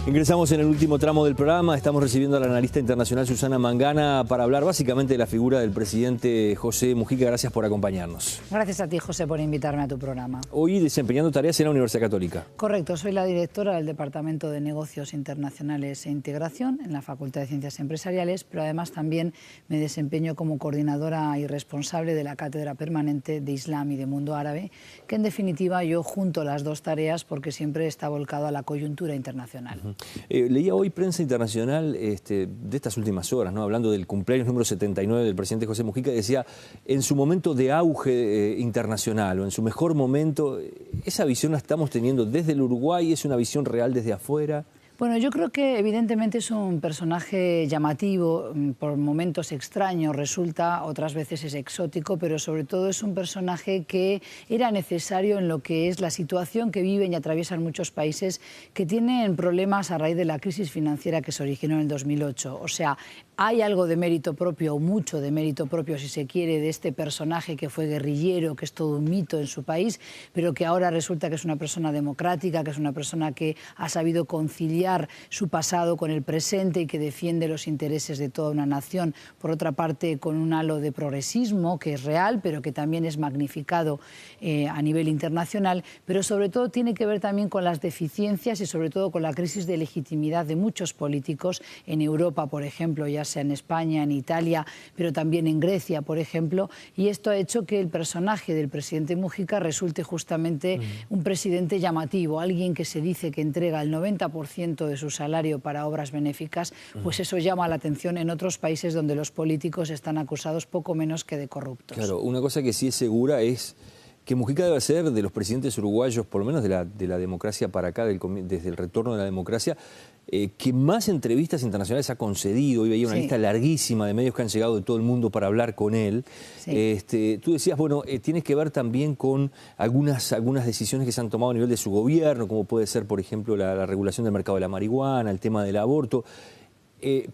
Ingresamos en el último tramo del programa. Estamos recibiendo a la analista internacional Susana Mangana para hablar básicamente de la figura del presidente José Mujica. Gracias por acompañarnos. Gracias a ti, José, por invitarme a tu programa. Hoy desempeñando tareas en la Universidad Católica. Correcto, soy la directora del Departamento de Negocios Internacionales e Integración en la Facultad de Ciencias Empresariales, pero además también me desempeño como coordinadora y responsable de la Cátedra Permanente de Islam y de Mundo Árabe, que en definitiva yo junto las dos tareas porque siempre está volcado a la coyuntura internacional. Leía hoy prensa internacional de estas últimas horas, ¿no? Hablando del cumpleaños número 79 del presidente José Mujica, y decía, en su momento de auge internacional o en su mejor momento, ¿esa visión la estamos teniendo desde el Uruguay? ¿Es una visión real desde afuera? Bueno, yo creo que evidentemente es un personaje llamativo, por momentos extraño resulta, otras veces es exótico, pero sobre todo es un personaje que era necesario en lo que es la situación que viven y atraviesan muchos países que tienen problemas a raíz de la crisis financiera que se originó en el 2008. O sea, hay algo de mérito propio, o mucho de mérito propio, si se quiere, de este personaje que fue guerrillero, que es todo un mito en su país, pero que ahora resulta que es una persona democrática, que es una persona que ha sabido conciliar su pasado con el presente y que defiende los intereses de toda una nación. Por otra parte, con un halo de progresismo que es real, pero que también es magnificado a nivel internacional, pero sobre todo tiene que ver también con las deficiencias y sobre todo con la crisis de legitimidad de muchos políticos en Europa, por ejemplo, ya sea en España, en Italia, pero también en Grecia, por ejemplo, y esto ha hecho que el personaje del presidente Mujica resulte justamente un presidente llamativo, alguien que se dice que entrega el 90% de su salario para obras benéficas, pues eso llama la atención en otros países donde los políticos están acusados poco menos que de corruptos. Claro, una cosa que sí es segura es que Mujica debe ser de los presidentes uruguayos, por lo menos de la democracia para acá, desde el retorno de la democracia, que más entrevistas internacionales ha concedido. Hoy veía una lista larguísima de medios que han llegado de todo el mundo para hablar con él. Sí. Tú decías, bueno, tiene que ver también con algunas decisiones que se han tomado a nivel de su gobierno, como puede ser, por ejemplo, la regulación del mercado de la marihuana, el tema del aborto.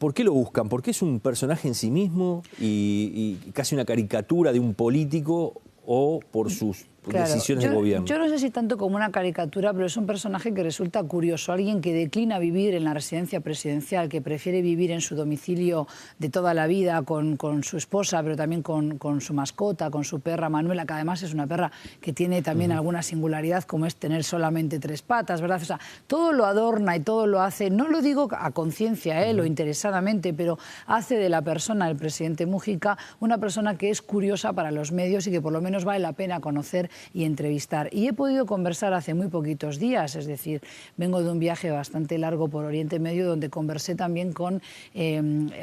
¿Por qué lo buscan? ¿Porque es un personaje en sí mismo y casi una caricatura de un político o por sus decisiones de gobierno? Yo no sé si tanto como una caricatura, pero es un personaje que resulta curioso, alguien que declina vivir en la residencia presidencial, que prefiere vivir en su domicilio de toda la vida con su esposa, pero también con su mascota, con su perra Manuela, que además es una perra que tiene también alguna singularidad, como es tener solamente 3 patas, ¿verdad? O sea, todo lo adorna y todo lo hace, no lo digo a conciencia o interesadamente, pero hace de la persona del presidente Mujica una persona que es curiosa para los medios y que por lo menos vale la pena conocer y entrevistar. Y he podido conversar hace muy poquitos días, es decir, vengo de un viaje bastante largo por Oriente Medio donde conversé también con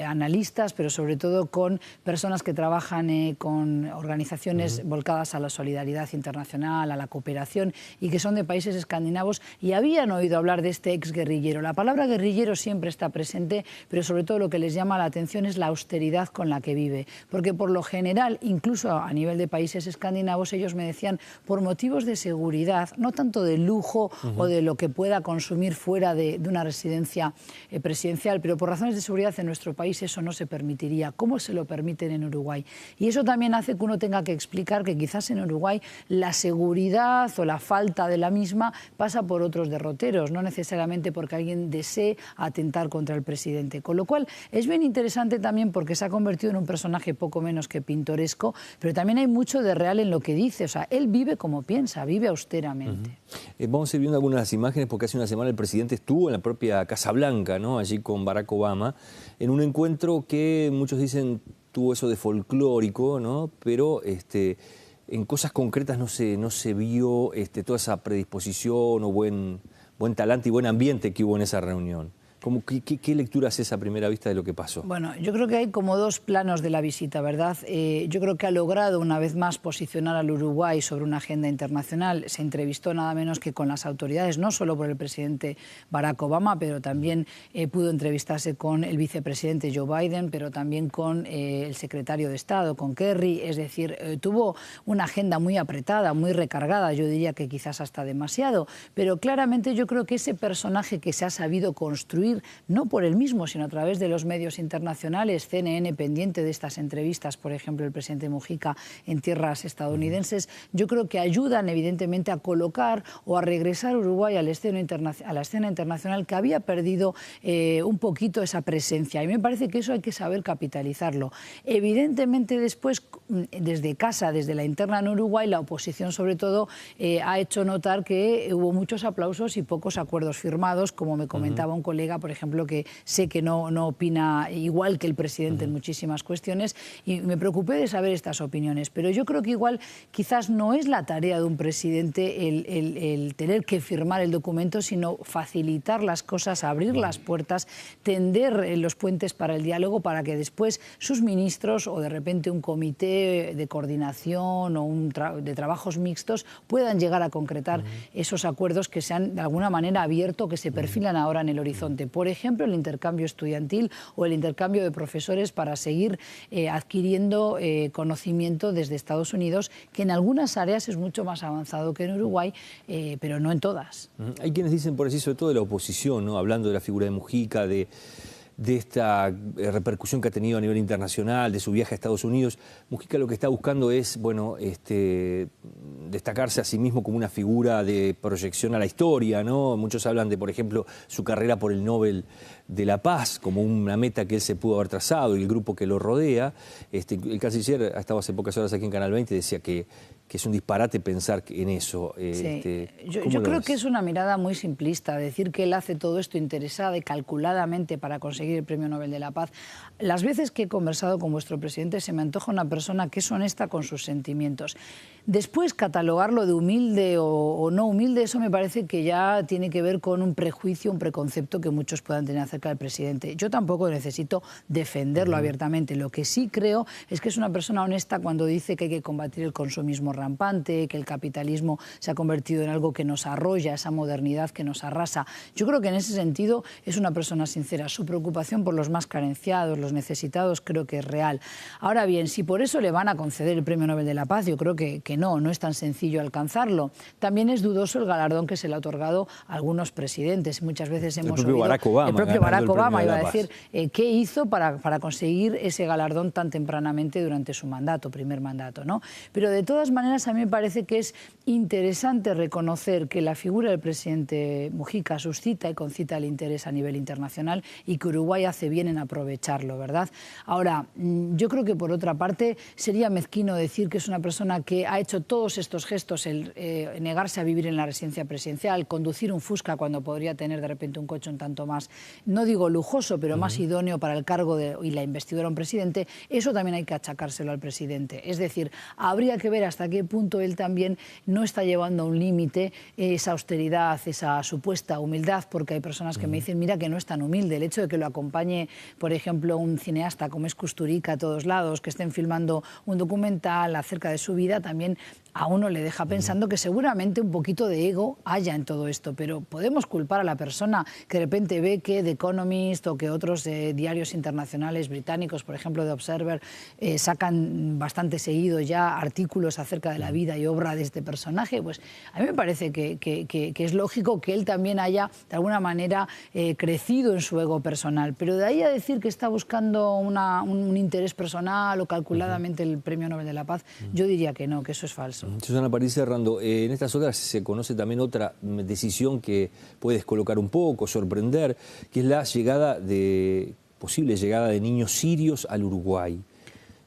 analistas, pero sobre todo con personas que trabajan con organizaciones volcadas a la solidaridad internacional, a la cooperación y que son de países escandinavos y habían oído hablar de este ex guerrillero. La palabra guerrillero siempre está presente, pero sobre todo lo que les llama la atención es la austeridad con la que vive, porque por lo general, incluso a nivel de países escandinavos, ellos me decían, por motivos de seguridad, no tanto de lujo o de lo que pueda consumir fuera de una residencia presidencial, pero por razones de seguridad en nuestro país eso no se permitiría. ¿Cómo se lo permiten en Uruguay? Y eso también hace que uno tenga que explicar que quizás en Uruguay la seguridad o la falta de la misma pasa por otros derroteros, no necesariamente porque alguien desee atentar contra el presidente. Con lo cual es bien interesante también porque se ha convertido en un personaje poco menos que pintoresco, pero también hay mucho de real en lo que dice. O sea, él vive como piensa, vive austeramente. Vamos a ir viendo algunas imágenes porque hace una semana el presidente estuvo en la propia Casa Blanca, ¿no? Allí con Barack Obama, en un encuentro que muchos dicen tuvo eso de folclórico, ¿no? Pero en cosas concretas no se vio toda esa predisposición o buen talante y buen ambiente que hubo en esa reunión. ¿Qué lectura haces a primera vista de lo que pasó? Bueno, yo creo que hay como dos planos de la visita, ¿verdad? Yo creo que ha logrado una vez más posicionar al Uruguay sobre una agenda internacional. Se entrevistó nada menos que con las autoridades, no solo por el presidente Barack Obama, pero también pudo entrevistarse con el vicepresidente Joe Biden, pero también con el secretario de Estado, con Kerry. Es decir, tuvo una agenda muy apretada, muy recargada, yo diría que quizás hasta demasiado, pero claramente yo creo que ese personaje que se ha sabido construir cubrir, no por él mismo, sino a través de los medios internacionales, CNN pendiente de estas entrevistas, por ejemplo, el presidente Mujica en tierras estadounidenses, yo creo que ayudan evidentemente a colocar o a regresar Uruguay a la escena internacional, que había perdido un poquito esa presencia. Y me parece que eso hay que saber capitalizarlo. Evidentemente después, desde casa, desde la interna en Uruguay, la oposición sobre todo ha hecho notar que hubo muchos aplausos y pocos acuerdos firmados, como me comentaba un colega, por ejemplo, que sé que no opina igual que el presidente en muchísimas cuestiones, y me preocupé de saber estas opiniones. Pero yo creo que igual quizás no es la tarea de un presidente el tener que firmar el documento, sino facilitar las cosas, abrir las puertas, tender los puentes para el diálogo, para que después sus ministros o de repente un comité de coordinación o de trabajos mixtos puedan llegar a concretar esos acuerdos que se han de alguna manera abierto, que se perfilan ahora en el horizonte. Por ejemplo, el intercambio estudiantil o el intercambio de profesores para seguir adquiriendo conocimiento desde Estados Unidos, que en algunas áreas es mucho más avanzado que en Uruguay, pero no en todas. Hay quienes dicen por así, sobre todo de la oposición, ¿no? Hablando de la figura de Mujica, de esta repercusión que ha tenido a nivel internacional, de su viaje a Estados Unidos. Mujica lo que está buscando es, bueno, destacarse a sí mismo como una figura de proyección a la historia, ¿no? Muchos hablan de, por ejemplo, su carrera por el Nobel de la Paz, como una meta que él se pudo haber trazado y el grupo que lo rodea. El canciller ha estado hace pocas horas aquí en Canal 20 y decía que es un disparate pensar en eso. Sí. Yo creo que es una mirada muy simplista, decir que él hace todo esto interesada y calculadamente para conseguir el Premio Nobel de la Paz. Las veces que he conversado con vuestro presidente se me antoja una persona que es honesta con sus sentimientos. Después, catalogarlo de humilde o no humilde, eso me parece que ya tiene que ver con un prejuicio, un preconcepto que muchos puedan tener acerca del presidente. Yo tampoco necesito defenderlo abiertamente. Lo que sí creo es que es una persona honesta cuando dice que hay que combatir el consumismo rampante, que el capitalismo se ha convertido en algo que nos arrolla, esa modernidad que nos arrasa. Yo creo que en ese sentido es una persona sincera. Su preocupación por los más carenciados, los necesitados, creo que es real. Ahora bien, si por eso le van a conceder el Premio Nobel de la Paz, yo creo que no es tan sencillo alcanzarlo. También es dudoso el galardón que se le ha otorgado a algunos presidentes. Muchas veces hemos oído... El propio Barack Obama iba a decir qué hizo para conseguir ese galardón tan tempranamente durante su mandato, primer mandato, ¿no? Pero de todas maneras a mí me parece que es interesante reconocer que la figura del presidente Mujica suscita y concita el interés a nivel internacional y que Uruguay hace bien en aprovecharlo, ¿verdad? Ahora, yo creo que por otra parte sería mezquino decir que es una persona que ha hecho todos estos gestos, el negarse a vivir en la residencia presidencial, conducir un Fusca cuando podría tener de repente un coche un tanto más, no digo lujoso, pero más idóneo para el cargo y la investidura de un presidente. Eso también hay que achacárselo al presidente. Es decir, habría que ver hasta qué punto él también no está llevando a un límite esa austeridad, esa supuesta humildad, porque hay personas que me dicen, mira que no es tan humilde. El hecho de que lo acompañe, por ejemplo, un cineasta como es Kusturica a todos lados, que estén filmando un documental acerca de su vida, también a uno le deja pensando que seguramente un poquito de ego haya en todo esto, pero podemos culpar a la persona que de repente ve que The Economist o que otros diarios internacionales británicos, por ejemplo The Observer, sacan bastante seguido ya artículos acerca de la vida y obra de este personaje. Pues a mí me parece que es lógico que él también haya de alguna manera crecido en su ego personal, pero de ahí a decir que está buscando un interés personal o calculadamente el Premio Nobel de la Paz, yo diría que no, que eso es falso. Susana, para ir cerrando, en estas horas se conoce también otra decisión que puede descolocar un poco, sorprender, que es la posible llegada de niños sirios al Uruguay.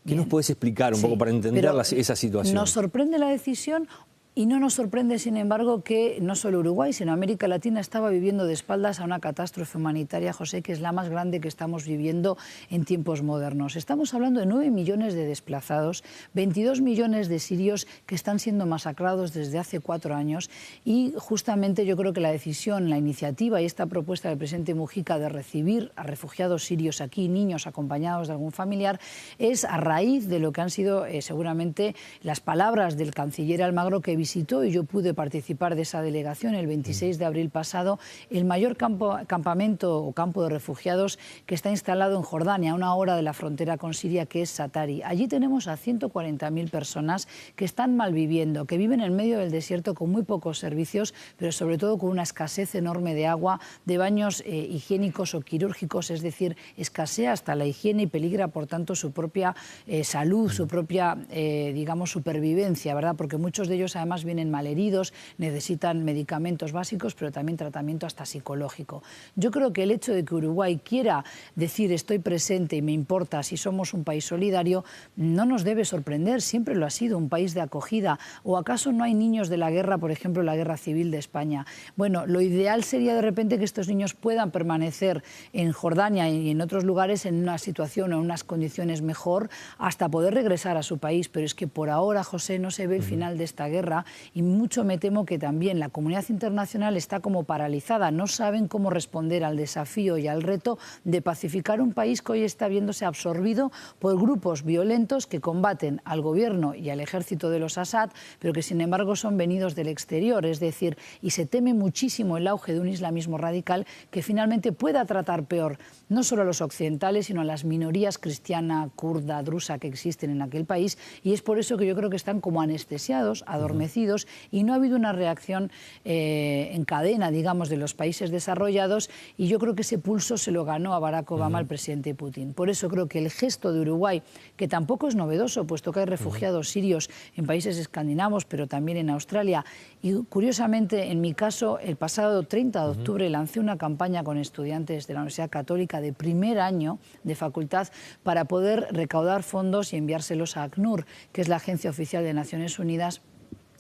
¿Qué nos puedes explicar un poco para entender esa situación? Nos sorprende la decisión. Y no nos sorprende, sin embargo, que no solo Uruguay, sino América Latina estaba viviendo de espaldas a una catástrofe humanitaria, José, que es la más grande que estamos viviendo en tiempos modernos. Estamos hablando de 9 millones de desplazados, 22 millones de sirios que están siendo masacrados desde hace 4 años y justamente yo creo que la decisión, la iniciativa y esta propuesta del presidente Mujica de recibir a refugiados sirios aquí, niños acompañados de algún familiar, es a raíz de lo que han sido seguramente las palabras del canciller Almagro, que visitó, y yo pude participar de esa delegación el 26 de abril pasado, el mayor campamento o campo de refugiados que está instalado en Jordania, a una hora de la frontera con Siria, que es Satari. Allí tenemos a 140.000 personas que están malviviendo, que viven en medio del desierto con muy pocos servicios, pero sobre todo con una escasez enorme de agua, de baños higiénicos o quirúrgicos, es decir, escasea hasta la higiene y peligra, por tanto, su propia salud, su propia, digamos, supervivencia, ¿verdad? Porque muchos de ellos además vienen malheridos, necesitan medicamentos básicos, pero también tratamiento hasta psicológico. Yo creo que el hecho de que Uruguay quiera decir estoy presente y me importa si somos un país solidario no nos debe sorprender, siempre lo ha sido, un país de acogida. ¿O acaso no hay niños de la guerra, por ejemplo, la guerra civil de España? Bueno, lo ideal sería de repente que estos niños puedan permanecer en Jordania y en otros lugares en una situación o en unas condiciones mejor hasta poder regresar a su país, pero es que por ahora, José, no se ve el final de esta guerra y mucho me temo que también la comunidad internacional está como paralizada, no saben cómo responder al desafío y al reto de pacificar un país que hoy está viéndose absorbido por grupos violentos que combaten al gobierno y al ejército de los Assad, pero que sin embargo son venidos del exterior, es decir, y se teme muchísimo el auge de un islamismo radical que finalmente pueda tratar peor no solo a los occidentales, sino a las minorías cristiana, kurda, drusa que existen en aquel país, y es por eso que yo creo que están como anestesiados, adormecidos, y no ha habido una reacción en cadena, digamos, de los países desarrollados, y yo creo que ese pulso se lo ganó a Barack Obama, el presidente Putin. Por eso creo que el gesto de Uruguay, que tampoco es novedoso, puesto que hay refugiados sirios en países escandinavos, pero también en Australia, y curiosamente, en mi caso, el pasado 30 de octubre lancé una campaña con estudiantes de la Universidad Católica de primer año de facultad para poder recaudar fondos y enviárselos a ACNUR, que es la agencia oficial de Naciones Unidas,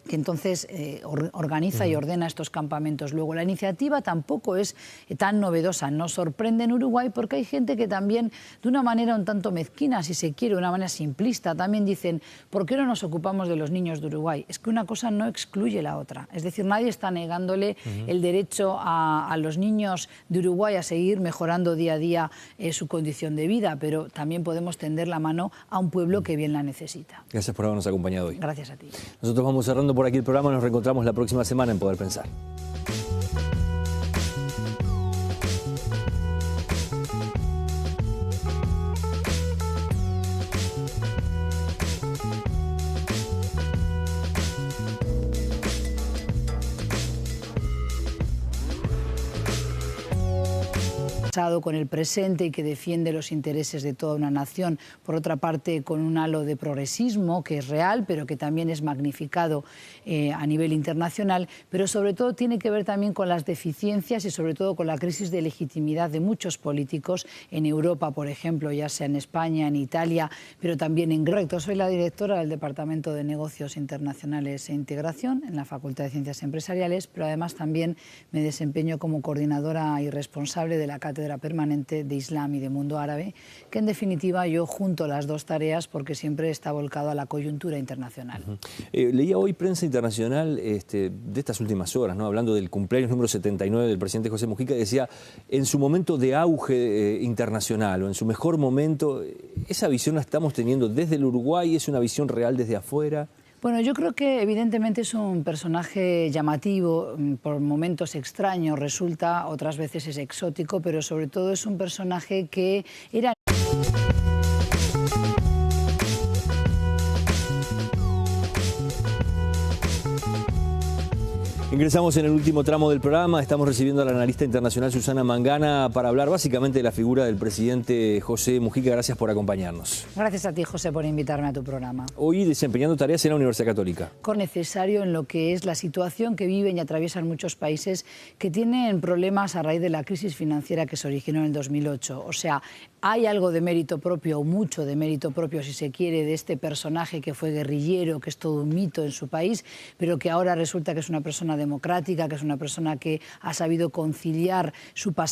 que entonces organiza y ordena estos campamentos. Luego, la iniciativa tampoco es tan novedosa, nos sorprende en Uruguay porque hay gente que también, de una manera un tanto mezquina, si se quiere, de una manera simplista, también dicen, ¿por qué no nos ocupamos de los niños de Uruguay? Es que una cosa no excluye la otra. Es decir, nadie está negándole el derecho a los niños de Uruguay a seguir mejorando día a día su condición de vida, pero también podemos tender la mano a un pueblo que bien la necesita. Gracias por habernos acompañado hoy. Gracias a ti. Nosotros vamos cerrando por aquí el programa, nos reencontramos la próxima semana en Poder Pensar. Con el presente y que defiende los intereses de toda una nación, por otra parte con un halo de progresismo que es real pero que también es magnificado a nivel internacional, pero sobre todo tiene que ver también con las deficiencias y sobre todo con la crisis de legitimidad de muchos políticos en Europa, por ejemplo, ya sea en España, en Italia, pero también en Grecia. Soy la directora del Departamento de Negocios Internacionales e Integración en la Facultad de Ciencias Empresariales, pero además también me desempeño como coordinadora y responsable de la Cátedra Permanente de Islam y de Mundo Árabe, que en definitiva yo junto las dos tareas porque siempre está volcado a la coyuntura internacional. Leía hoy prensa internacional de estas últimas horas, ¿no? Hablando del cumpleaños número 79 del presidente José Mujica, decía, en su momento de auge internacional o en su mejor momento, ¿esa visión la estamos teniendo desde el Uruguay? ¿Es una visión real desde afuera? Bueno, yo creo que evidentemente es un personaje llamativo, por momentos extraño resulta, otras veces es exótico, pero sobre todo es un personaje que era... Ingresamos en el último tramo del programa, estamos recibiendo a la analista internacional Susana Mangana para hablar básicamente de la figura del presidente José Mujica. Gracias por acompañarnos. Gracias a ti, José, por invitarme a tu programa. Hoy desempeñando tareas en la Universidad Católica. Con necesario en lo que es la situación que viven y atraviesan muchos países que tienen problemas a raíz de la crisis financiera que se originó en el 2008. O sea, hay algo de mérito propio, o mucho de mérito propio, si se quiere, de este personaje que fue guerrillero, que es todo un mito en su país, pero que ahora resulta que es una persona democrática, que es una persona que ha sabido conciliar su pasado